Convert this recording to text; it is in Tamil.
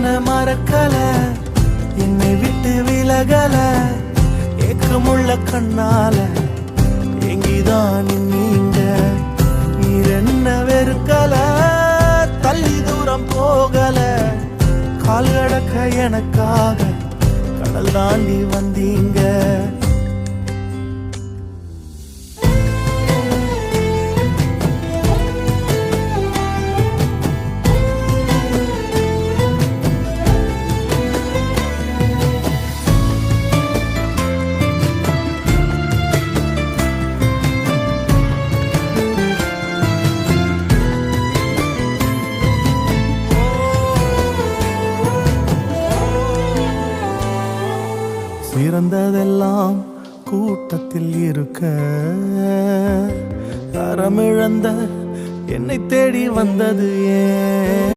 என்ன மறக்கல, என்னை விட்டு விலகல, ஏக்கமுள்ள கண்ணால எங்கிதான் நீங்க. நீர் என்ன வெறுக்கல, தள்ளி தூரம் போகல, கால் கடக்க எனக்காக கடல் தாண்டி வந்தீங்க. சிறந்ததெல்லாம் கூட்டத்தில் இருக்க, தரமிழந்த என்னை தேடி வந்தது ஏன்?